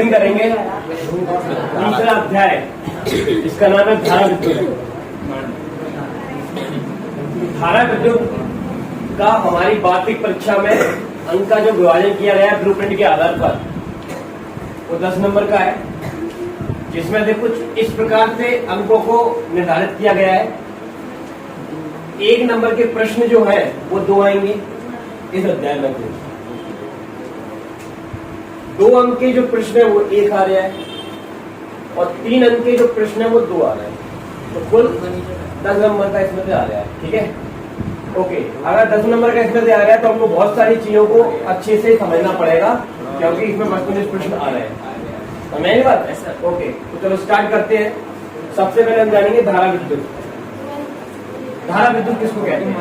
Open करेंगे तीसरा अध्याय, इसका नाम है धारा विद्युत। धारा विद्युत का हमारी वार्षिक परीक्षा में अंक का जो विभाजन किया गया है ब्लूप्रिंट के आधार पर, वो 10 नंबर का है, जिसमें से कुछ इस प्रकार से अंकों को निर्धारित किया गया है। 1 नंबर के प्रश्न जो है वो 2 आएंगे इस अध्याय में। 2 अंक के जो प्रश्न है वो 1 आ रहा है, और 3 अंक के जो प्रश्न है वो 2 आ रहे हैं, तो कुल 10 नंबर का इसमें से आ रहा है। ठीक है, ओके। अगर 10 नंबर का इसमें से आ रहा है तो हमको बहुत सारी चीजों को अच्छे से समझना पड़ेगा, क्योंकि इसमें वस्तुनिष्ठ प्रश्न आ रहे हैं। समझ बात? ओके, तो चलो स्टार्ट करते हैं। सबसे पहले हम जानेंगे धारा विद्युत। धारा विद्युत किसको कहते हैं?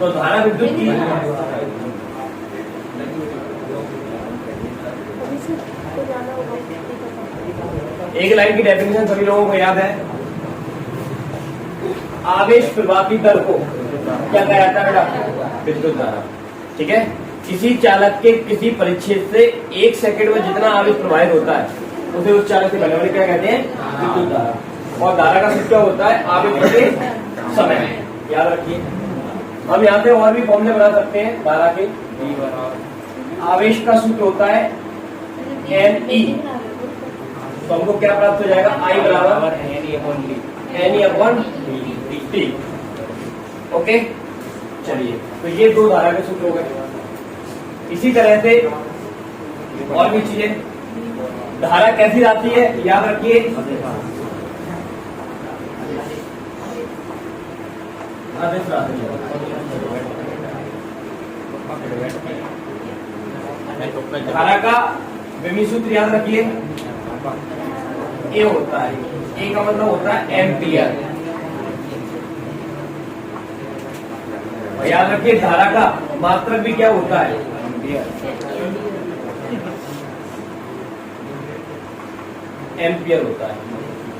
तो धारा विद्युत की एक लाइन की डेफिनेशन सभी लोगों को याद है। आवेश प्रवाह की दर को क्या कहा जाता है बेटा? विद्युत धारा। ठीक है, किसी चालक के किसी परिच्छेद से 1 सेकंड में जितना आवेश प्रवाहित होता है उसे उस चालक से बनने वाले क्या कहते हैं? विद्युत धारा। और धारा का सूत्र क्या होता है? आवेश बटे समय। याद रखिए, हम यहाँ पे और भी फॉर्मूले बना सकते हैं धारा के। आवेश का सूत्र होता है NE, तो हमको क्या प्राप्त हो जाएगा? I बराबर NE अपॉन T। ओके, चलिए, तो ये 2 धारा के सूत्र हो गए। इसी तरह से और भी चीजें, धारा कैसी आती है याद रखिए। धारा का विमीय सूत्र याद रखिए, ए होता है। ए का मतलब होता है एम्पियर। और याद रखिए धारा का मात्रक भी क्या होता है? एम्पियर होता है।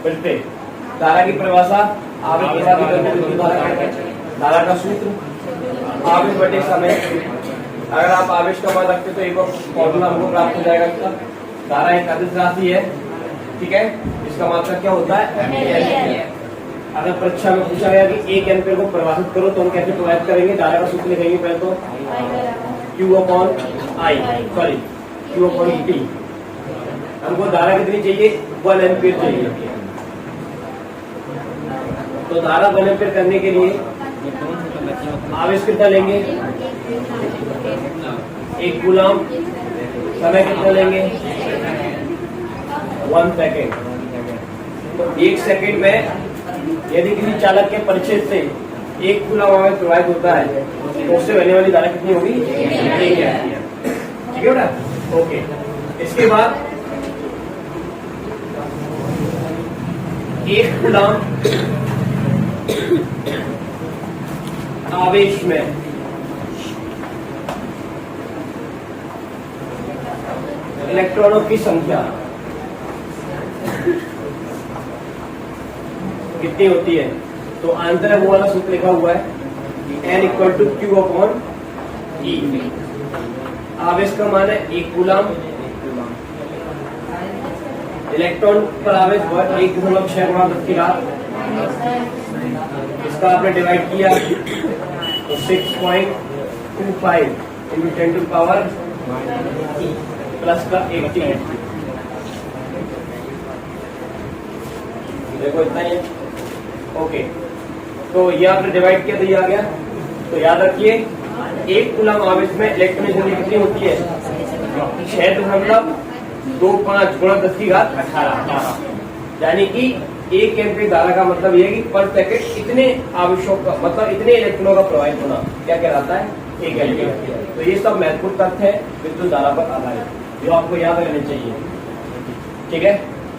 फिर से धारा की परिभाषा, आवेश धारा का सूत्र आवेश बटे समय। अगर आप आवेश का मान रखते तो एक और फॉर्मूला हमको प्राप्त हो जाएगा इसका। धारा एक अदिश राशि है, ठीक है, इसका मात्रक क्या होता है? एम्पियर। अगर परीक्षा में पूछा गया कि 1 एम्पियर को परिभाषित करो तो हम कैसे परिभाषित करेंगे? धारा का सूत्र लिखेंगे पहले तो Q अपॉन T। हमको धारा कितनी चाहिए? 1 एम्पियर चाहिए। तो धारा 1 एम्पियर करने के लिए आवेश कितना लेंगे? 1 कूलम। समय कितना लेंगे? 1 सेकेंड। तो 1 सेकेंड में यदि किसी चालक के परिच्छेद से 1 कूलम आवेश प्रवाहित होता है तो उससे बहने वाली धारा कितनी होगी? 1 एम्पियर। ठीक है बेटा, ओके। इसके बाद 1 कूलम आवेश में इलेक्ट्रॉनों की संख्या कितनी होती है? तो आंसर है वो वाला सूत्र लिखा हुआ है, N equal to Q upon E। आवेश का मान है 1 कूलम। इलेक्ट्रॉन पर आवेश 1.6 गुणा 10 की घात, इसका आपने डिवाइड किया तो 6.25 इंटू 10 टू पावर प्लस का 80। देखो इतना ही है। ओके, तो ये आपने डिवाइड किया तो ये आ गया। तो याद रखिए 1 कूलम आवेश में इलेक्ट्रॉन संख्या कितनी होती है? 6.25 गुणा 10 की घात 18। यानी कि 1 एम्पियर धारा का मतलब ये है कि पर सेकंड इतने आवेशों का मतलब इतने इलेक्ट्रॉनों का प्रवाहित होना क्या कहलाता है? 1 एम्पियर। तो ये सब महत्वपूर्ण तथ्य है विद्युत धारा पर आधारित, जो आपको याद रहने चाहिए। ठीक है,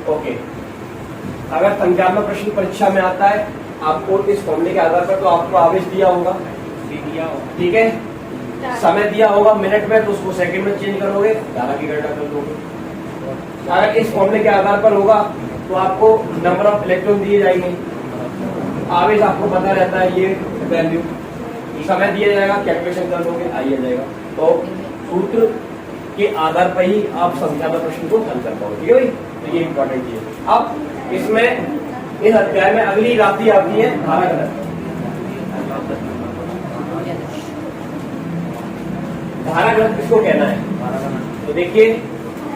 ओके। अगर संख्यात्मक प्रश्न परीक्षा में आता है आपको इस फॉर्मूले के आधार पर, तो आपको आवेश दिया होगा, ठीक है, समय दिया होगा मिनट में, तो उसको सेकंड में चेंज करोगे, धारा की गणना कर दोगे। अगर इस फॉर्मूले के आधार पर होगा तो आपको नंबर ऑफ इलेक्ट्रॉन दिए जाएंगे, आवेश आपको पता रहता है ये वैल्यू, समय दिया जाएगा, कैलकुलेशन कर लोगे, आई आ जाएगा। तो सूत्र के आधार पर ही आप संख्या में प्रश्न को हल कर पाओगे, ठीक है भाई। तो ये इंपॉर्टेंट चीज है। अब इसमें इस अध्याय में अगली राशि आती है धारा घनत्व। धारा घनत्व किसको कहना है? तो देखिए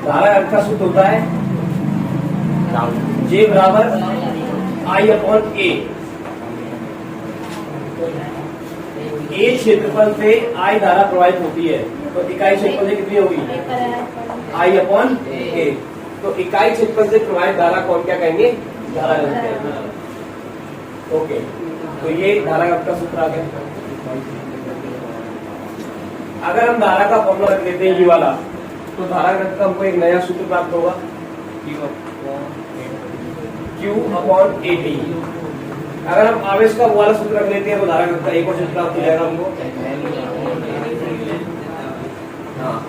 धारा घनत्व का सूत्र होता है J बराबर I अपॉन A। ए क्षेत्रफल से I धारा प्रवाहित होती है, तो इकाई क्षेत्रफल से कितनी होगी? I upon A। तो इकाई क्षेत्रफल से प्रवाहित धारा कौन क्या कहेंगे? धारा घनत्व। ओके, तो ये धारा घनत्व का सूत्र आ गया। अगर हम धारा का फॉर्मूला रख देते हैं ये वाला, तो धारा घनत्व का हमको एक नया सूत्र प्राप्त होगा, Q अपॉन AT। अगर हम आवेश का वाला सूत्र रख लेते हैं तो धारा घनत्व का एक और सूत्र प्राप्त हो जाएगा हमको। हाँ,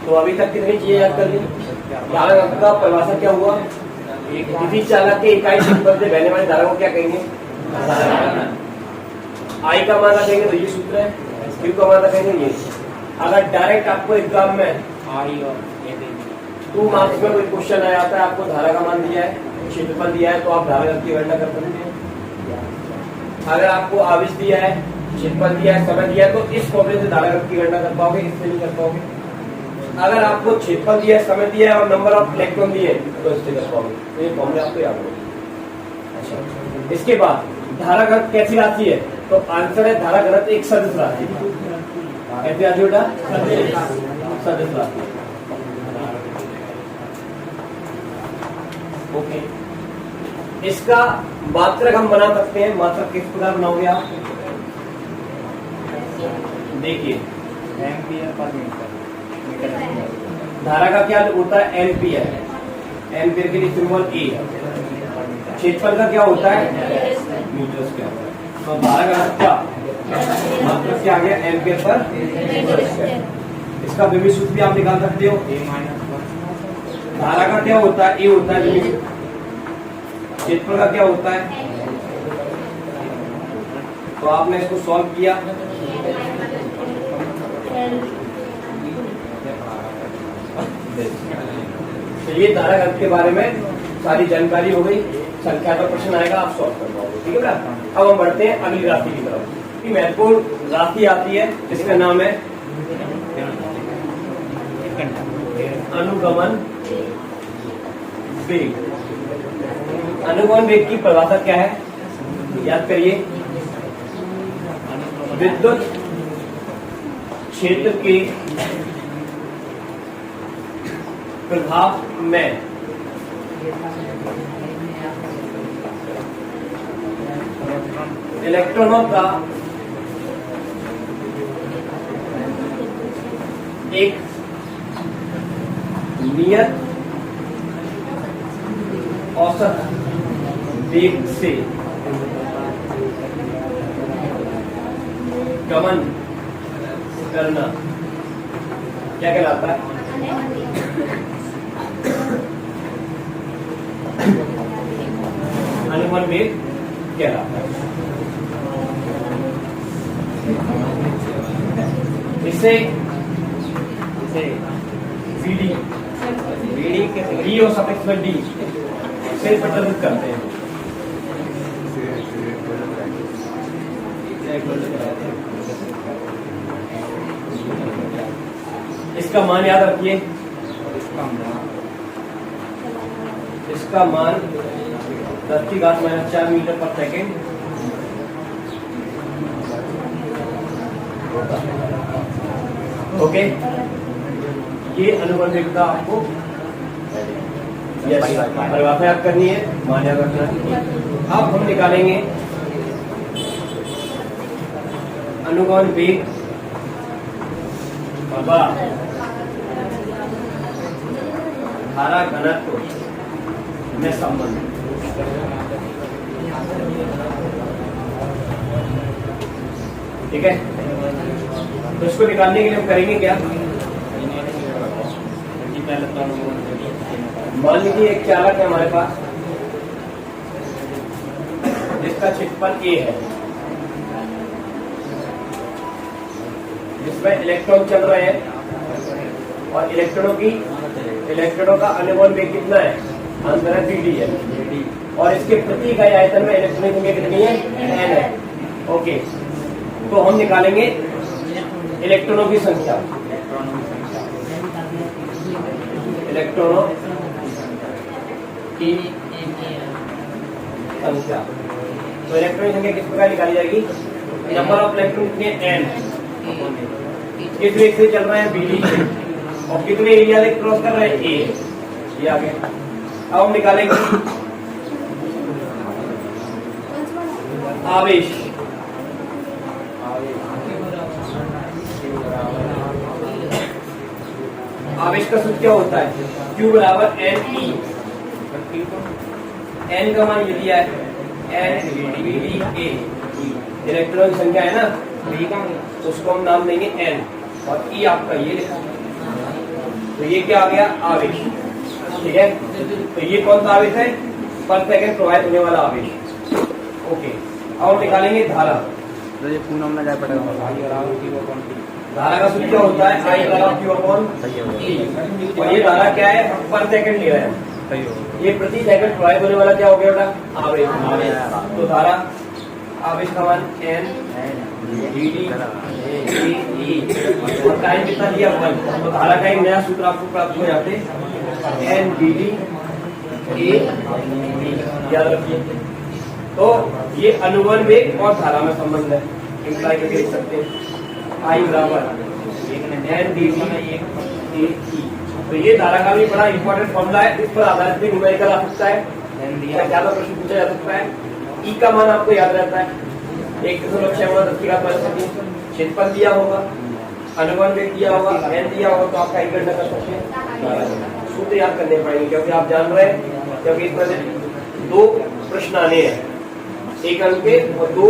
तो अभी तक कितनी चीजें याद कर ली? धारा घनत्व का परिभाषा क्या हुआ? किसी चालक के इकाई क्षेत्रफल से बहने वाली धारा को क्या कहेंगे? I का मान रखेंगे तो ये सूत्र है, Q का मान रखेंगे ये। अगर डायरेक्ट आपको एग्जाम में 2 मार्क्स में कोई क्वेश्चन आया आता है, आपको धारा का मान दिया है, क्षेत्रफल दिया है, तो आप धारा घनत्व की गणना कर सकते हैं। अगर आपको आवेश दिया है, क्षेत्रफल दिया है, समय दिया है, तो इस फॉर्मूले से धारा घनत्व की गणना कर पाओगे, इससे नहीं कर पाओगे। अगर आपको क्षेत्रफल दिया है, समय दिया है और नंबर ऑफ इलेक्ट्रॉन दिए तो इससे कर पाओगे। तो ये फॉर्मूले आपको याद होगा। अच्छा, इसके बाद धारा घनत्व कैसी राशि है? तो आंसर है धारा घनत्व एक सदिश राशि। कैसी राशि बेटा? सदिश राशि। ओके, इसका मात्रक हम बना सकते हैं। मात्रक किस प्रकार बनाओगे आप? देखिए, एम्पियर पर मीटर। धारा का क्या होता है? एम्पियर। एम्पियर के लिए सिंबल ए। क्षेत्रफल का क्या होता है? Metre square. तो धारा का क्या मात्रक क्या आ गया? Ampere per metre square. इसका विभव सूत्र भी आप निकाल सकते हो। धारा का क्या होता है? ए होता है विभव। क्षेत्रफल का क्या होता है? तो आपने इसको सॉल्व किया, तो ये धारा घनत्व के बारे में सारी जानकारी हो गई। संख्या का प्रश्न आएगा, आप सॉल्व कर पाओगे, ठीक है ना। अब हम बढ़ते हैं अगली राशि की तरफ। ये महत्वपूर्ण राशि आती है जिसका नाम है अनुगमन वेग। अनुगमन वेग की परिभाषा क्या है? याद करिए, विद्युत क्षेत्र के प्रभाव में इलेक्ट्रॉनों का एक नियत औसत वेग से गमन करना क्या कहलाता है? अनुगमन वेग कहलाता है। इसे डी और सफिक्स में डी से प्रदर्शित करते हैं। इसका मान याद रखिए, इसका मान 10⁻⁴ मीटर पर सेकेंड। ओके, ये अनुगमन वेग का आपको परिभाषा याद करनी है, मान याद रखना है। अब हम निकालेंगे अनुगमन वेग धारा घनत्व में संबंध। ठीक है, तो इसको निकालने के लिए हम करेंगे क्या? मान लीजिए एक चालक है हमारे पास, जिसका क्षेत्रफल ए है, जिसमें इलेक्ट्रॉन चल रहे हैं और इलेक्ट्रॉनों का अनुवन वेग कितना है, आंसर है BD है। और इसके प्रति इकाई आयतन में इलेक्ट्रॉनिक संख्या कितनी है, n है। ओके, तो हम निकालेंगे इलेक्ट्रॉनों की संख्या, इलेक्ट्रॉनों की संख्या। तो इलेक्ट्रॉनिक संख्या किस प्रकार निकाली जाएगी, नंबर ऑफ इलेक्ट्रॉन कितने n, किस वेग से चल रहे हैं BD से, और कितने एरिया से क्रॉस कर रहे हैं A, ये आ गया। अब हम निकालेंगे आवेश, आवेश का सूत्र क्या होता है, Q बराबर NE, n का मान ये दिया है NVDA, इलेक्ट्रॉन की संख्या है ना, उसको हम नाम देंगे n, और E आपका ये लिखा, तो ये क्या आ गया, आवेश। ठीक है, तो ये कौन सा आवेश है, पर सेकंड प्रवाहित होने वाला आवेश। ओके, अब हम निकालेंगे धारा। तो ये पूनम में जाए पड़ेगा, धारा का सूत्र क्या होता है, I धारा Q/E, और ये धारा क्या है, पर सेकंड ले रहे हैं, ये प्रति सेकंड प्रवाहित होने वाला क्या हो गया बेटा, आवेश। तो धारा आवेश का मान NVD और टाइम कितना दिया 1, तो धारा का एक नया सूत्र आपको प्राप्त हो जाते हैं, NVD याद रखिए। तो ये अनुवन वेग और धारा में संबंध है, इंप्लाई करके लिख सकते हैं, I बराबर NVD। तो ये धारा का भी बड़ा इंपॉर्टेंट फॉर्मूला है, इस पर आधारित भी न्यूमेरिकल आ सकता है, ज्यादा प्रश्न पूछा जा सकता है। E का मान आपको याद रहता है, 1.6 की घात -3, क्षेत्रफल दिया होगा, अनुवन वेग दिया होगा, n दिया होगा, तो आपका गणना कर सकते हैं। सूत्र याद करने पड़ेंगे क्योंकि आप जान रहे हैं, क्योंकि इसमें 2 प्रश्न आने हैं, 1 अंक के और 2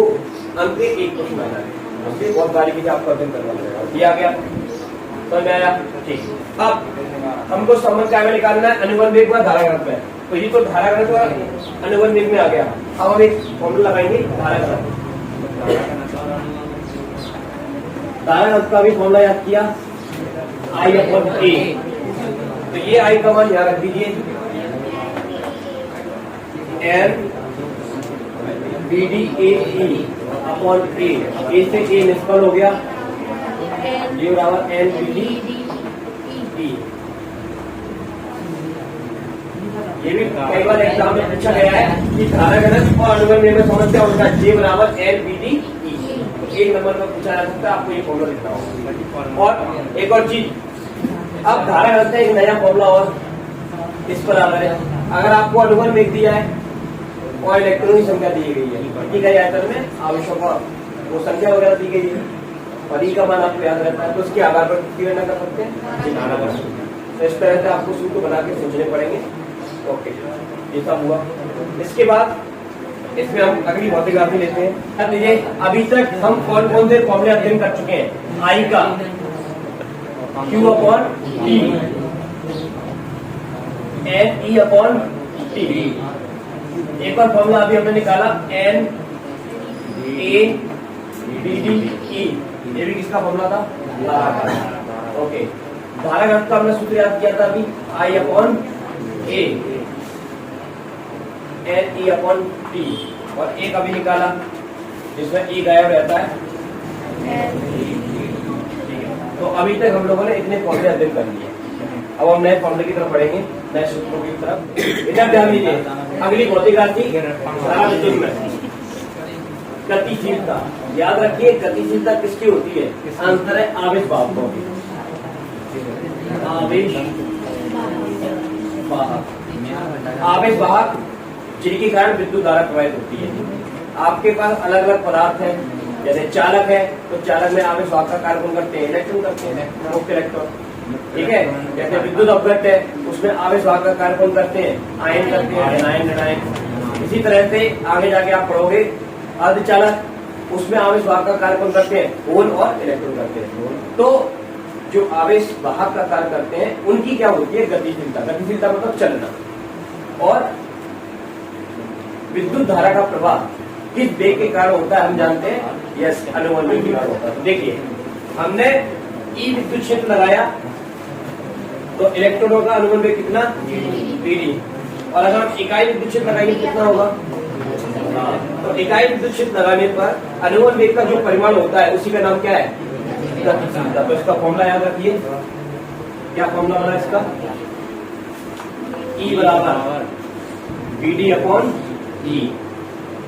अंक के 1 प्रश्न आना है, उससे बहुत बारीकी से आपको अध्ययन करना पड़ेगा। दिया गया, समझ में आया, ठीक। अब हमको संबंध क्या में निकालना है, अनुवन वेग व धारा घनत्व है, तो ये तो धारा घनत्व अनुवन वेग में आ गया। अब हम एक फॉर्मूला लगाएंगे धारा घनत्व, धारा घनत्व का भी फॉर्मूला याद किया, I/A। तो ये I का मान याद रख दीजिए, NVDAE/A, A से A निष्फल हो गया, ये बराबर NVDE। ये भी कई बार एग्जाम में पूछा गया है कि धारा घनत्व और अनुवन वेग में समस्या होता है, J बराबर NVDE, एक नंबर में पूछा जा सकता है, आपको ये फॉर्मूला लिखना होगा। और एक और चीज, अब धारा घनत्व एक नया फॉर्मूला और इस पर आ रहा है, अगर आपको अनुवन वेग दिया है और इलेक्ट्रॉन की संख्या दी गई है, ठीक है, आयतन में आवेशों का वो संख्या वगैरह दी गई है, और ई का मान आपको याद रहता है, तो उसके आधार पर गणना कर सकते हैं। तो इस तरह से आपको सूत्र बना के सोचने पड़ेंगे। ओके, ये सब हुआ। इसके बाद इसमें हम अगली भौतिकवादी लेते हैं। अब देखिए, अभी तक हम कौन कौन से फॉर्मूले अध्ययन कर चुके हैं, आई का Q/T, NE/T, एक और फॉर्मूला अभी हमने निकाला NaDDE, ये भी किसका फॉर्मूला था, धारा का। ओके, धारा घनत्व का हमने सूत्र याद किया था अभी, I/A, NE/T, और एक अभी निकाला जिसमें E गायब रहता है। तो अभी तक हम लोगों ने इतने फॉर्मूले अध्ययन कर लिए, अब हम नए फॉर्मूले की तरफ बढ़ेंगे, नए सूत्रों की तरफ। इधर ध्यान दीजिए, अगली भौतिकवादी धारा विद्युत में गतिशीलता, याद रखिए गतिशीलता किसकी होती है, आंसर है आवेश वाहकों की, आवेश वाहक, आवेश वाहक जिनके कारण विद्युत धारा प्रवाहित होती है। आपके पास अलग अलग पदार्थ हैं, जैसे चालक है, तो चालक में आवेश वाहक का कार्य कौन करते हैं, इलेक्ट्रॉन करते हैं, मुक्त इलेक्ट्रॉन, ठीक है। जैसे विद्युत अपघट्ट है, उसमें आवेश वाहक का कार्य कौन करते हैं, आयन करते हैं, एनायन ऋणायन। इसी तरह से आगे जाके आप पढ़ोगे अर्धचालक, उसमें आवेश वाहक का कार्य कौन करते हैं, होल और इलेक्ट्रॉन करते हैं। तो जो आवेश वाहक का कार्य करते हैं उनकी क्या होती है, गतिशीलता। गतिशीलता मतलब चलना। और विद्युत धारा का प्रवाह किस वेग के कारण होता है हम जानते हैं, यस अनुवन वेग के कारण होता है। तो देखिए हमने ई विद्युत क्षेत्र लगाया तो इलेक्ट्रॉनों का अनुवन वेग कितना, Vd, और अगर हम इकाई विद्युत क्षेत्र लगाएंगे कितना होगा, तो इकाई विद्युत क्षेत्र लगाने पर अनुवन वेग का जो परिमाण होता है उसी का नाम क्या है, गतिशीलता। तो इसका फॉर्मूला याद रखिए, क्या फॉर्मूला बना इसका, E बराबर Vd अपॉन E,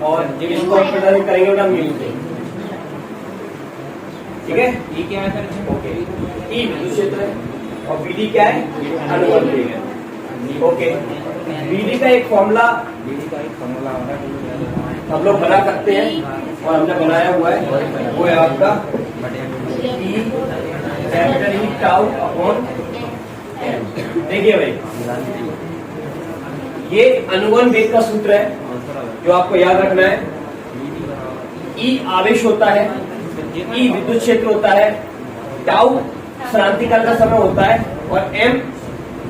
और इसको हम प्रदर्शित करेंगे बेटा म्यू से, ठीक है। ये क्या है सर? ओके, E विद्युत क्षेत्र है और Vd क्या है, अनुवन वेग है। ओके, Vd का एक फॉर्मूला हम लोग बना सकते हैं और हमने बनाया हुआ है, वो है आपका E capital E tau upon M। देखिए भाई, ये अनुवन वेग का सूत्र है जो आपको याद रखना है। E आवेश होता है, E विद्युत क्षेत्र होता है, टाउ क्रांतिकाल का समय होता है, और M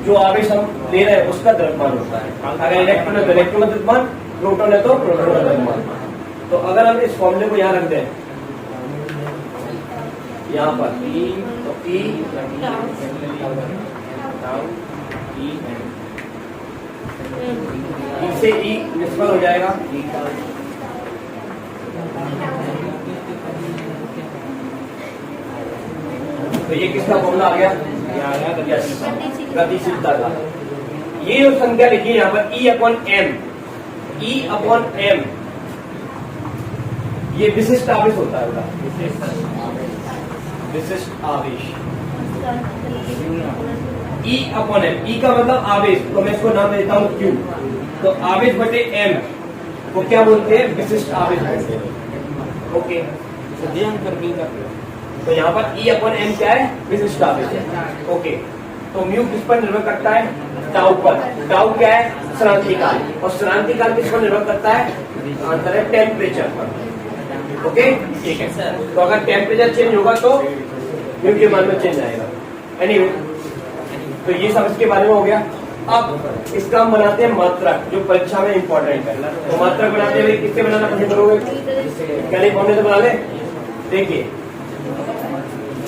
जो आवेश हम ले रहे हैं उसका द्रव्यमान होता है। अगर इलेक्ट्रॉन है तो इलेक्ट्रॉन का द्रव्यमान, प्रोटॉन है तो प्रोटॉन का द्रव्यमान। तो अगर हम इस फॉर्मूले को यहाँ रख दें, यहाँ पर तो E से E निष्फल हो जाएगा, तो ये किसका फॉर्मूला आ गया, गतिशीलता का। ये जो संख्या लिखी है यहाँ पर E upon M, E upon M, ये विशिष्ट आवेश होता है बेटा, विशिष्ट आवेश। E अपॉन M, E का मतलब आवेश, तो मैं इसको नाम देता हूँ Q। तो आवेश बटे M को क्या बोलते हैं, विशिष्ट आवेश बोलते हैं। ओके, तो यहाँ पर E अपॉन M क्या है, विशिष्ट आवेश है। ओके, तो म्यू किस पर निर्भर करता है, टाउ पर। टाउ क्या है, क्रांतिकाल, और क्रांतिकाल किस पर निर्भर करता है, आंसर है टेम्परेचर पर। ओके, ठीक है। तो अगर टेम्परेचर चेंज होगा तो म्यू के मान में चेंज आएगा। एनीवे, तो ये सब इसके बारे में हो गया। अब इसका हम बनाते हैं मात्रक, जो परीक्षा में इंपॉर्टेंट है। तो मात्रक बनाते हुए किससे बनाना पसंद करोगे, कैलिफोर्निया से बना ले। देखिए,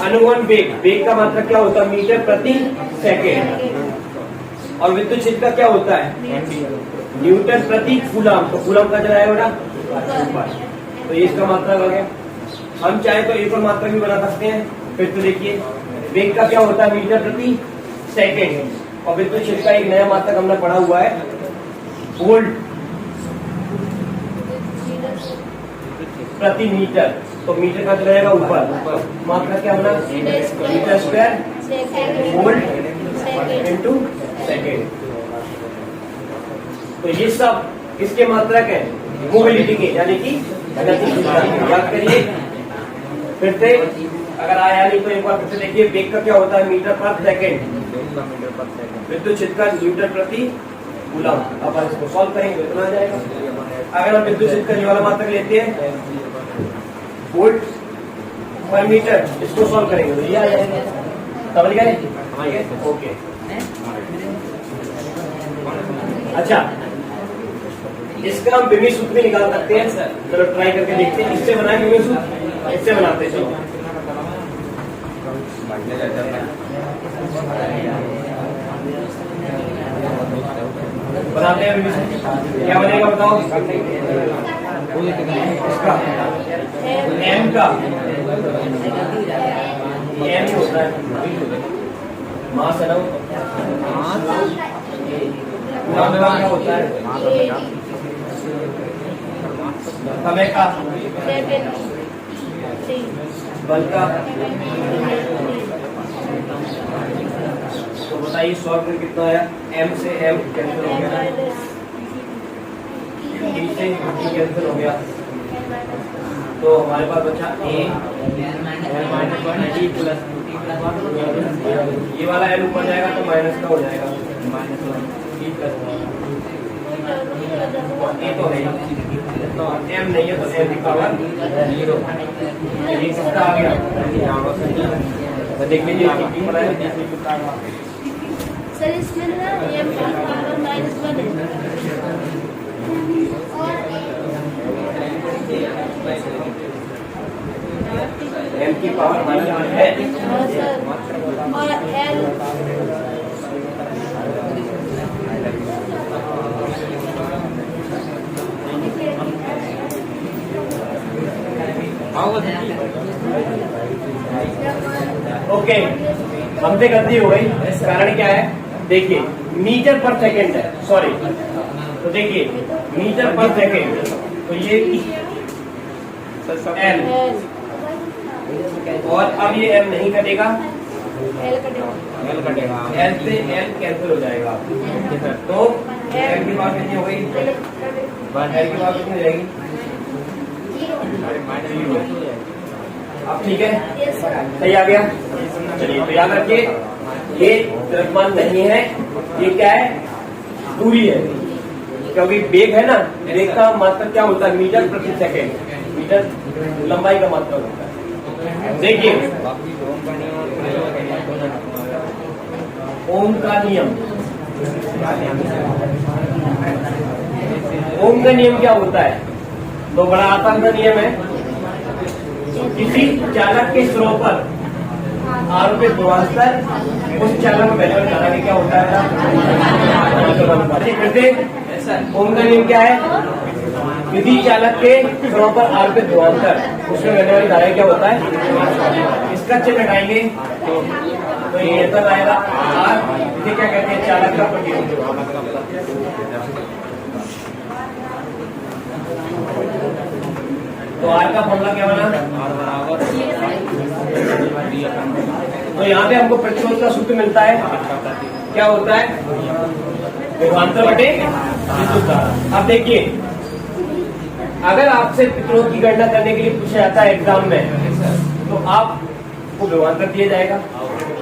अनुवन वेग, वेग का मात्रक क्या होता है, मीटर प्रति सेकेंड, और विद्युत क्षेत्र का क्या होता है, न्यूटन प्रति कूलम। तो कूलम का चला है बेटा ऊपर, तो ये इसका मात्रक आ गया। हम चाहे तो एक और मात्रक भी बना सकते हैं। फिर तो देखिए, वेग का क्या होता है, मीटर प्रति सेकेंड, और विद्युत क्षेत्र का एक नया मात्रक हमने पढ़ा हुआ है, वोल्ट प्रति मीटर। तो मीटर का चला जाएगा ऊपर, मात्रा क्या बना, metre square volt into second. तो ये सब किसके मात्रक है, मोबिलिटी के, यानी कि गतिशीलता। याद करिए फिर से, अगर आया नहीं तो एक बार फिर से देखिए, वेग का क्या होता है, मीटर पर सेकेंड, विद्युत क्षेत्र का न्यूटन प्रति कूलम। अब इसको सॉल्व करेंगे तो इतना आ जाएगा। अगर हम विद्युत क्षेत्र का ये वाला मात्रक लेते हैं, वोल्ट पर मीटर, इसको सॉल्व करेंगे तो ये आ जाएगा। समझ गए, ओके। अच्छा, इसका हम विमीय सूत्र भी निकाल सकते हैं। चलो ट्राई करके देखते हैं, इससे बनाएंगे विमीय सूत्र, इससे बनाते हैं। बनाते हैं विमीय सूत्र, क्या बनेगा बताओ, इसका M का, M ही होता है मास है ना, क्या होता है समय का, बल का। तो बताइए सॉल्व में कितना आया, M से M कैंसिल हो गया, E से E कैंसिल हो गया, तो हमारे पास बचा A माइनस 1 T प्लस ये वाला L ऊपर जाएगा तो माइनस का हो जाएगा, माइनस 1 T प्लस A तो है, तो M नहीं है तो M की पावर 0। ये किसका आ गया, देख लीजिए सर इसमें ना M की पावर -1 है। m की पावर माइनस है हाँ सर और L ओके, हमसे गलती हो गई। कारण क्या है, देखिए मीटर पर सेकेंड है, सॉरी, तो देखिए मीटर पर सेकेंड, तो ये एल, और अब ये एम नहीं कटेगा, L कटेगा एल से एल कैंसिल हो जाएगा, तो एल की पावर कितनी हो गई, एल की पावर कितनी हो जाएगी, अब ठीक है, सही आ गया। चलिए तो याद रखिए, ये द्रव्यमान नहीं है, ये क्या है, दूरी है, क्योंकि वेग है ना, वेग का मात्रा क्या होता है, मीटर प्रति सेकेंड, मीटर लंबाई का मात्रा होता है। देखिए ओम का नियम, ओम का नियम क्या होता है, तो बड़ा आसान सा नियम है। किसी चालक के स्रोत पर आर पे ध्रुवांतर, उस चालक में पहले बताना कि क्या होता है, ओम का नियम क्या है, किसी चालक के स्रोत पर आर पे ध्रुवांतर, उसमें बहने वाली धारा क्या होता है, इसका चिन्ह हटाएंगे तो ये ऐसा आएगा आर, इसे क्या कहते हैं, चालक का प्रतिरोध। तो आर का फॉर्मूला क्या बना, तो यहाँ पे हमको प्रतिरोध का सूत्र मिलता है, क्या होता है, विभवांतर बटे विद्युत धारा। अब देखिए, अगर आपसे प्रतिरोध की गणना करने के लिए पूछा जाता है एग्जाम में, तो आपको विभवांतर दिया जाएगा,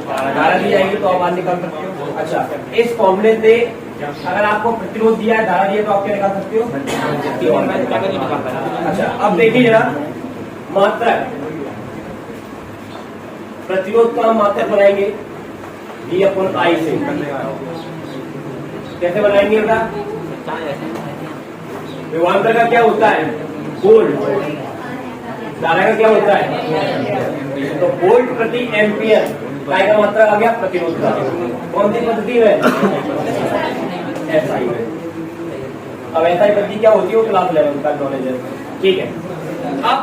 धारा दी जाएगी, तो आप मान निकाल सकते हो। अच्छा, इस फॉर्मूले से अगर आपको प्रतिरोध दिया है, धारा दिया, तो आप क्या निकाल सकते हो। अच्छा, अब देखिए जरा मात्रा, प्रतिरोध का हम मात्रक बनाएंगे V/I से, कैसे बनाएंगे बेटा, विभवांतर का क्या होता है, वोल्ट, धारा का क्या होता है, तो वोल्ट प्रति एम्पियर, काय का मात्रा आ गया, प्रतिरोध का, कौन सी पद्धति है, SI में। अब SI पद्धति क्या होती है, वो क्लास 11 का नॉलेज है, ठीक है। अब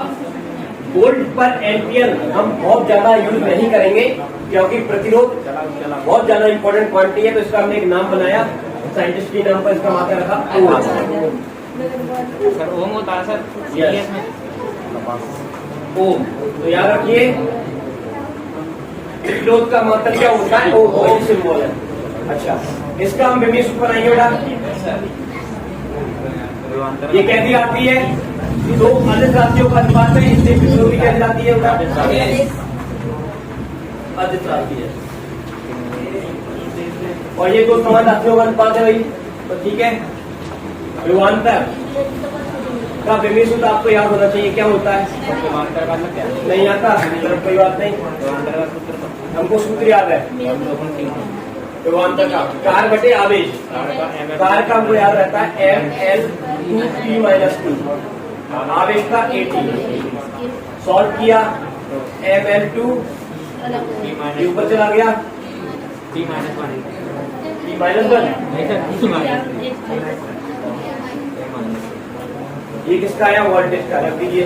वोल्ट पर एम्पियर हम बहुत ज्यादा यूज नहीं करेंगे, क्योंकि प्रतिरोध बहुत ज्यादा इंपॉर्टेंट क्वांटिटी है, तो इसका हमने एक नाम बनाया, साइंटिस्ट के नाम पर इसका मात्रा रखा ओम। सर ओम होता है सर, Yes. ओम, तो याद रखिए प्रतिरोध का मात्रा क्या होता है, वो ओम सिंबल है। अच्छा, इसका हम विभेद सूत्र बनाएंगे बेटा, ये कैसी आती है, दो अदिश राशियों का अनुपात है, इससे प्रतिरोध की कैसी आती है बेटा, अदिश राशि है, और ये दो समान राशियों का अनुपात है भाई, तो ठीक है। विभवांतर का विभेद सूत्र आपको याद होना चाहिए, क्या होता है, नहीं आता, कोई बात नहीं, हमको सूत्र याद है, विभवांतर का कार बटे आवेश, कार का हमको याद रहता है ML2P-2, आवेश का AT, सॉल्व किया ML2 ऊपर चला गया P-1, ये किसका आया, वोल्टेज का, रख दीजिए।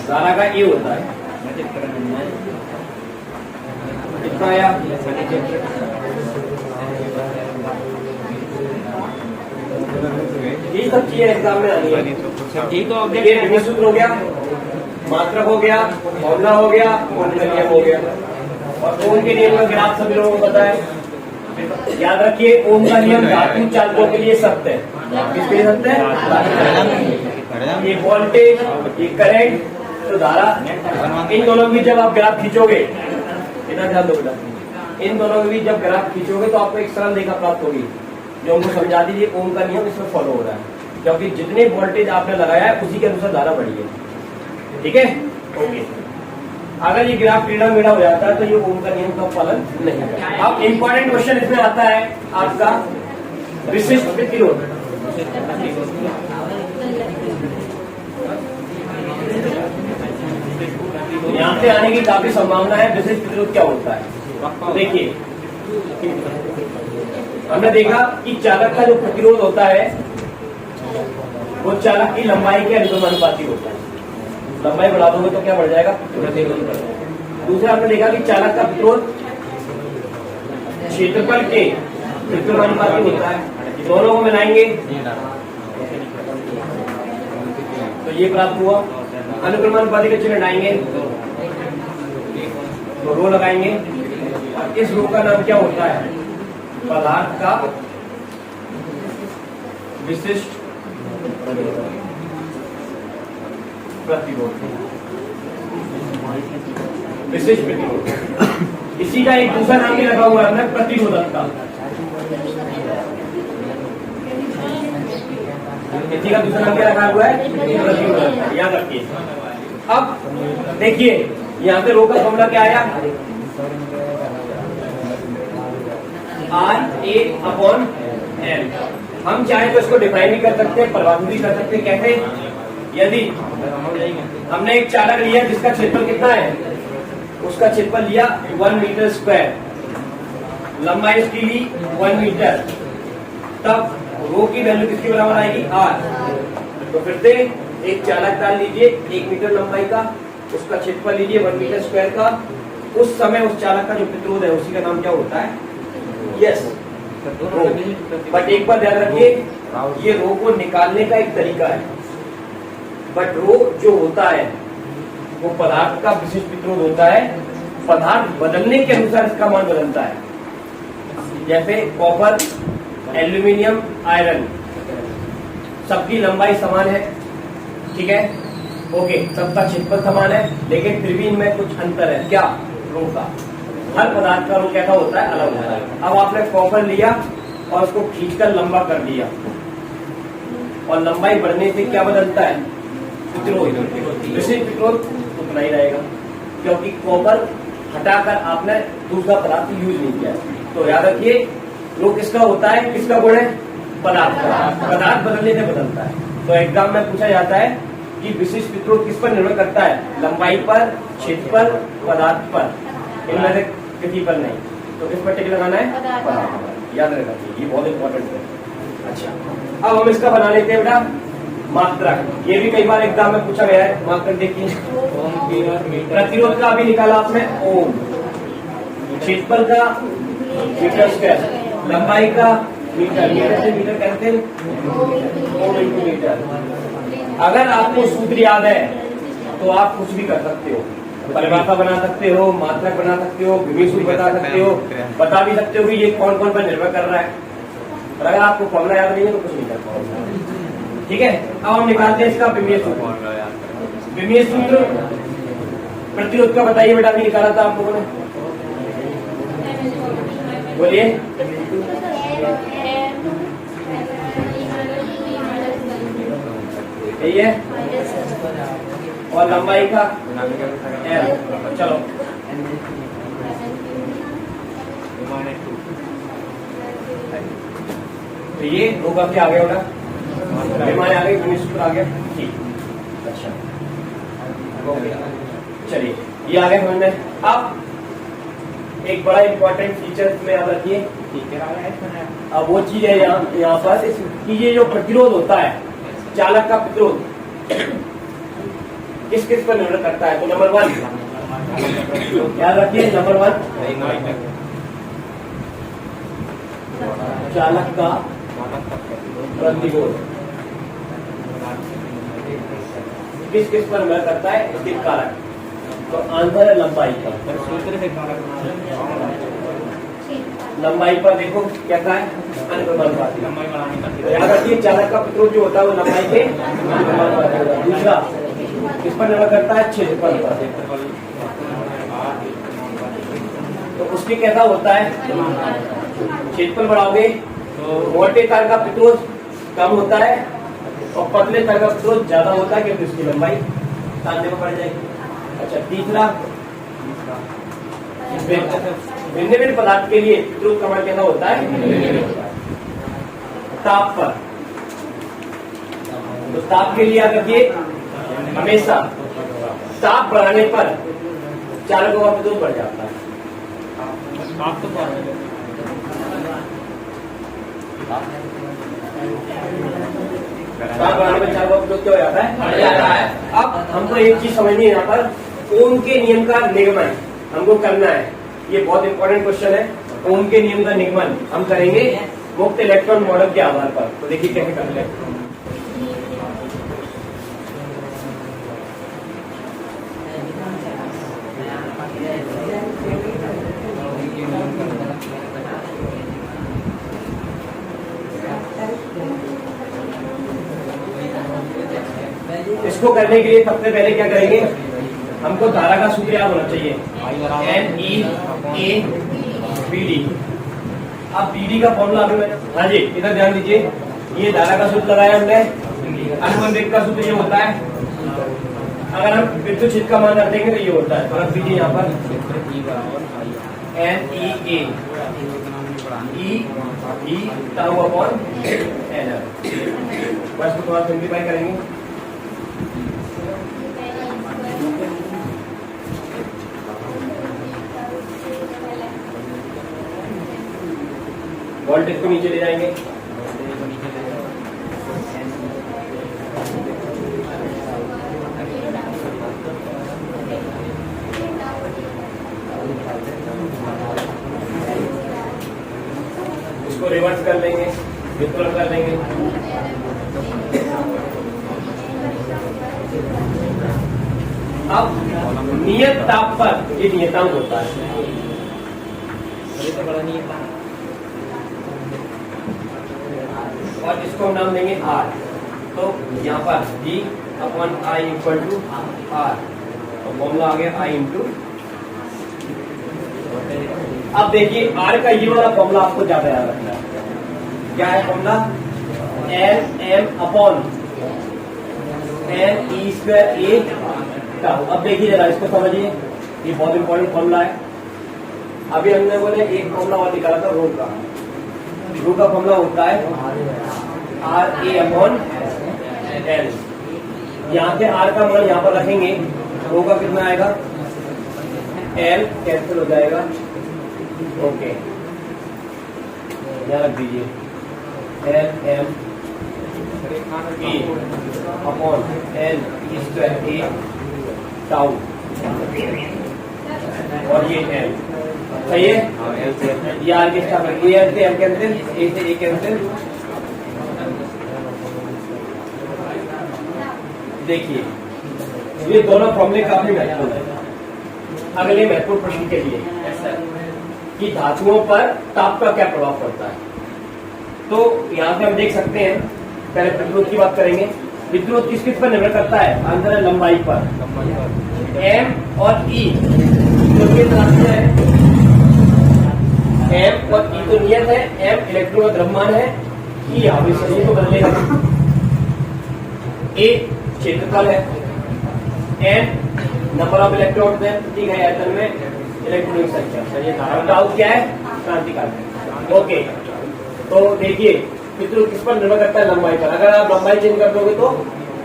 धारा का E होता है, कितना आया, ये सब चीजें एग्जाम में आनी है, ठीक तो ये विभेद सूत्र हो गया, मात्रक हो गया, फॉर्मूला हो गया, ओम का नियम हो गया, और ओम के नियम का ग्राफ सभी लोगों को पता है। याद रखिए, ओम का नियम धातु चालकों के लिए सत्य है, किसके लिए सत्य है, ये वोल्टेज, ये करंट, तो धारा, इन दोनों की जब आप ग्राफ खींचोगे, इतना ध्यान दो बेटा, इन दोनों की जब ग्राफ खींचोगे तो आपको एक सरल रेखा प्राप्त होगी, जो हमको समझा दीजिए ओम का नियम इसमें फॉलो हो रहा है, क्योंकि जितने वोल्टेज आपने लगाया है उसी के अनुसार धारा बढ़ी है, ठीक है, ओके। अगर ये ग्राफ टेढ़ा मेढ़ा हो जाता है तो ये ओम का नियम का पालन नहीं करता। अब इम्पोर्टेंट क्वेश्चन इसमें आता है आपका, विशिष्ट प्रतिरोध। यहाँ से आने की काफी संभावना है। विशिष्ट प्रतिरोध क्या होता है? देखिए, हमने देखा कि चालक का जो प्रतिरोध होता है वो चालक की लंबाई के अनुपाती होता है। लंबाई बढ़ा दोगे तो क्या बढ़ जाएगा? प्रतिरोध बढ़ जाएगा। दूसरा हमने देखा कि चालक का प्रतिरोध क्षेत्रफल के अनुपाती होता है। दोनों को मिलाएंगे तो ये प्राप्त हुआ। अनुक्रमानुपाती का चिन्ह हटाएंगे तो रो लगाएंगे और इस रो का नाम क्या होता है? पदार्थ का विशिष्ट प्रतिरोध। विशिष्ट प्रतिरोध। इसी का एक दूसरा नाम भी लगा हुआ है हमने, प्रतिरोधक का। इसी का दूसरा नाम क्या रखा हुआ है? प्रतिरोधक का। याद रखिए। अब देखिए यहाँ पे रो का फॉर्मूला क्या आया? R/A/L। हम चाहे तो इसको डिफाइन भी कर सकते हैं, परिभाषित भी कर सकते हैं। कैसे? यदि हमने एक चालक लिया जिसका क्षेत्रफल कितना है, उसका क्षेत्रफल लिया 1 मीटर स्क्वायर, लंबाई इसकी ली 1 मीटर, तब रो की वैल्यू किसके बराबर आएगी? R। तो फिर से एक चालक डाल लीजिए 1 मीटर लंबाई का, उसका क्षेत्रफल लीजिए 1 मीटर स्क्वायर का। उस समय उस चालक का जो प्रतिरोध है उसी का नाम क्या होता है? Yes, row. बट एक बार ध्यान रखिए, ये रो को निकालने का एक तरीका है। बट रो जो होता है वो पदार्थ का विशिष्ट प्रतिरोध होता है। पदार्थ बदलने के अनुसार इसका मान बदलता है। जैसे कॉपर, एल्यूमिनियम, आयरन, सबकी लंबाई समान है, ठीक है, ओके, सबका क्षेत्रफल समान है, लेकिन फिर भी इनमें कुछ अंतर है। क्या? रो का। हर पदार्थ का रो कैसा होता है? अलग होता है। अब आपने कॉपर लिया और उसको खींचकर लंबा कर दिया, और लंबाई बढ़ने से क्या बदलता है? प्रतिरोध। विशिष्ट प्रतिरोध उतना ही रहेगा, क्योंकि कॉपर हटाकर आपने दूसरा पदार्थ यूज नहीं किया। तो याद रखिए, रो किसका होता है? किसका गुण है? पदार्थ का। पदार्थ बदलने से बदलता है। तो एग्जाम में पूछा जाता है कि विशिष्ट प्रतिरोध किस पर निर्भर करता है? लंबाई पर, क्षेत्रफल, पदार्थ पर, इनमें से किसी पर नहीं। तो किस पर टिक लगाना है? पदार्थ पर। याद रखना चाहिए, ये बहुत इंपॉर्टेंट है। अच्छा, अब हम इसका बना लेते हैं बेटा मात्रक। ये भी कई बार एग्जाम में पूछा गया है। मात्रक देखिए, प्रतिरोध का अभी निकाला आपने ओम, क्षेत्रफल का मीटर स्क्वायर, लंबाई का मीटर, मीटर से मीटर कहते हैं ओम इंटू मीटर। अगर आपको सूत्र याद है तो आप कुछ भी कर सकते हो, परिभाषा बना सकते हो, मात्रक बना सकते हो, विभेद सूत्र बता सकते हो, बता भी सकते हो कि ये कौन कौन पर निर्भर कर रहा है। और अगर आपको फॉर्मूला याद नहीं है तो कुछ नहीं कर पाओगे, ठीक है। अब हम निकालते हैं इसका विभेद सूत्र। विभेद सूत्र प्रतिरोध का बताइए बेटा, अभी निकाला था आप लोगों ने, बोलिए। यही है, और लंबाई का L। चलो, तो ये होगा क्या आ गया बेटा? पैमाने आ गए, विभेद सूत्र आ गया, ठीक। अच्छा, चलिए ये आ गया समझ में। अब एक बड़ा इंपॉर्टेंट फीचर में याद रखिए, अब वो चीज है यहाँ पर कि ये जो प्रतिरोध होता है, चालक का प्रतिरोध किस किस पर निर्भर करता है? तो नंबर 1 याद रखिए, नंबर 1 चालक का प्रतिरोध किस किस पर निर्भर करता है? इसके कारक। तो आंसर है लंबाई का। लंबाई पर देखो कैसा है? अनुक्रमानुपाती। तो याद रखिए, चालक का प्रतिरोध जो होता है वो लंबाई के अनुक्रमानुपाती होता है। दूसरा किस पर निर्भर करता है? क्षेत्रफल पर। तो उसके कैसा होता है? क्षेत्रफल बढ़ाओगे तो मोटे तार का प्रतिरोध कम होता है और पतले तार का प्रतिरोध ज्यादा होता है, क्योंकि उसकी लंबाई तानने में बढ़ जाएगी। अच्छा, तीसरा भिन्न भिन्न पदार्थ के लिए प्रतिरोध का मान कैसा होता है? ताप पर, तो ताप के लिए याद रखिए हमेशा ताप बढ़ाने पर चालकों का प्रतिरोध बढ़ जाता है। आप तो ताप बढ़ाने पर चालकों का प्रतिरोध क्या हो जाता है? बढ़ जाता है। अब हमको एक चीज समझनी है, यहाँ पर ओम के नियम का निगमन हमको करना है। ये बहुत इंपॉर्टेंट क्वेश्चन है। ओम के नियम का निगमन हम करेंगे मुक्त इलेक्ट्रॉन मॉडल के आधार पर। तो देखिए कैसे कर ले। इसको करने के लिए सबसे पहले क्या करेंगे, हमको धारा का सूत्र याद होना चाहिए, NE_A_BD। अब BD का फॉर्मूला अभी मैंने, हाँ जी इधर ध्यान दीजिए, ये धारा का सूत्र लगाया हमने। अनुवन वेग का सूत्र ये होता है, अगर हम विद्युत क्षेत्र का मान रख देंगे तो ये होता है। और BD यहाँ पर NEA E tau upon NR। बस को थोड़ा सिंप्लीफाई करेंगे। वोल्टेज को नीचे ले जाएंगे, इसको रिवर्स कर लेंगे, व्युत्क्रम कर लेंगे। अब नियत ताप पर ये नियतांक होता है, और इसको हम नाम देंगे R। तो यहाँ पर V upon I equal to R, तो फॉर्मूला आ गया I इंटू। अब देखिए R का ये वाला फॉर्मूला आपको ज्यादा याद रखना है। क्या है formula? Lm upon N_E²A tau. अब देखिए जरा इसको समझिए, ये बहुत इंपॉर्टेंट फॉर्मूला है। अभी हमने बोले एक फॉर्मूला और निकाला था रो का। रो का फॉर्मूला होता है RA अपॉन L। यहाँ से R का मान यहाँ पर रखेंगे, रो का कितना आएगा? L कैंसिल हो जाएगा। ओके यहाँ रख दीजिए Lm E upon N_E²A tau, और ये L सही है। ये आर के साथ ए से एम कैंसिल, ए से ए कैंसिल। देखिए ये दोनों फॉर्मूले काफी महत्वपूर्ण है अगले महत्वपूर्ण प्रश्न के लिए, कि धातुओं पर ताप का क्या प्रभाव पड़ता है। तो यहाँ पे हम देख सकते हैं, पहले प्रतिरोध की बात करेंगे। विद्युत किस पर निर्भर करता है? आंसर है लंबाई पर। M और E जो कि M और E तो नियत है, M इलेक्ट्रॉन का द्रव्यमान है, E आवेश को बदलेगा। A क्षेत्रफल है, N नंबर ऑफ इलेक्ट्रॉन है, ठीक है, आयतन में इलेक्ट्रॉनों की संख्या। टाउ क्या है? क्रांतिकाल। ओके, तो देखिए विद्युत किस पर निर्भर करता है? लंबाई पर। अगर आप लंबाई चेंज कर दोगे तो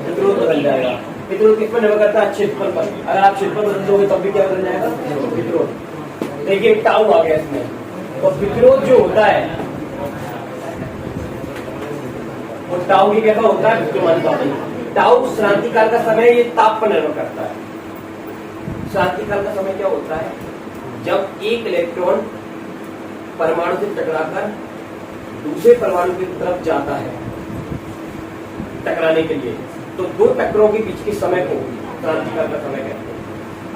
विद्युत बदल जाएगा। विद्युत किस पर निर्भर करता है? क्षेत्रफल पर। अगर आप क्षेत्रफल बदल दोगे तब भी क्या बदल जाएगा? विद्युत। देखिए टाउ आ गया इसमें, तो विद्युत जो होता है वो टाउ की जगह होता है विद्युत। टाउ क्रांतिकाल का समय, ये ताप पर निर्भर करता है। क्रांतिकाल का समय क्या होता है? जब एक इलेक्ट्रॉन परमाणु से टकराकर दूसरे परमाणु की तरफ जाता है टकराने के लिए, तो दो टक्करों के बीच के समय को क्रांतिकाल का समय कहते हैं।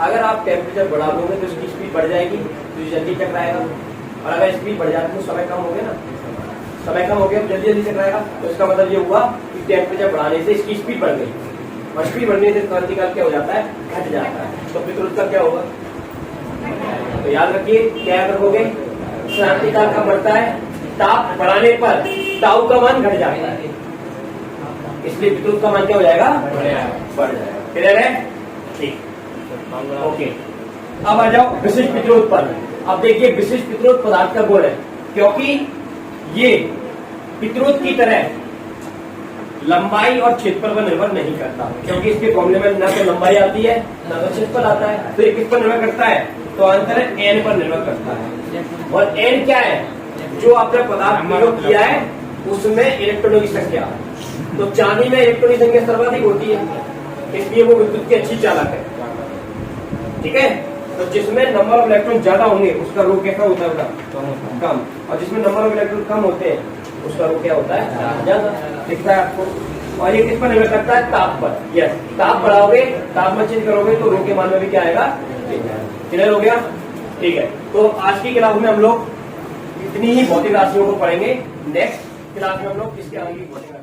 अगर आप टेम्परेचर बढ़ा दोगे तो इसकी स्पीड बढ़ जाएगी, तो ये जल्दी टकराएगा। और अगर स्पीड बढ़ जाती है तो समय कम हो गया ना, समय कम हो गया तो जल्दी जल्दी टकराएगा। तो इसका मतलब ये हुआ कि टेम्परेचर बढ़ाने से इसकी स्पीड बढ़ गई, और स्पीड बढ़ने से क्रांतिकाल क्या हो जाता है? घट जाता है। तो विद्युत का क्या होगा? तो याद रखिए, क्या याद रखोगे? क्रांतिकाल का बढ़ता है, ताप बढ़ाने पर टाउ का मान घट जाता है, इसलिए विद्युत का मान क्या हो जाएगा? बढ़ जाएगा। क्लियर है? ठीक, ओके। अब आ जाओ विशिष्ट प्रतिरोध पर। अब देखिए विशिष्ट प्रतिरोध पदार्थ का गुण है, क्योंकि ये प्रतिरोध की तरह लंबाई और क्षेत्रफल पर निर्भर नहीं करता, क्योंकि इसके फॉर्मूले में ना तो लंबाई आती है ना तो क्षेत्रफल आता है। तो ये किस पर निर्भर करता है? तो आंसर है एन पर निर्भर करता है। और एन क्या है? जो आपने पदार्थ प्रयोग किया है उसमें इलेक्ट्रॉनों की संख्या। तो चांदी में इलेक्ट्रॉन की संख्या सर्वाधिक होती है, इसलिए वो विद्युत की अच्छी चालक है। ठीक है, तो जिसमें नंबर ऑफ इलेक्ट्रॉन ज्यादा होंगे उसका रो कैसा होता है? कम। और जिसमें नंबर ऑफ इलेक्ट्रॉन कम होते हैं उसका रो क्या होता है? ज्यादा। दिखता है आपको। और ये किस पर निर्भर करता है? ताप पर। यस, ताप बढ़ाओगे, तापमान चेंज करोगे तो रो के मान में भी क्या आएगा? क्लियर हो गया? ठीक है, तो आज की क्लास में हम लोग इतनी ही भौतिक राशियों को पढ़ेंगे। नेक्स्ट क्लास में हम लोग इसके आगे की भौतिक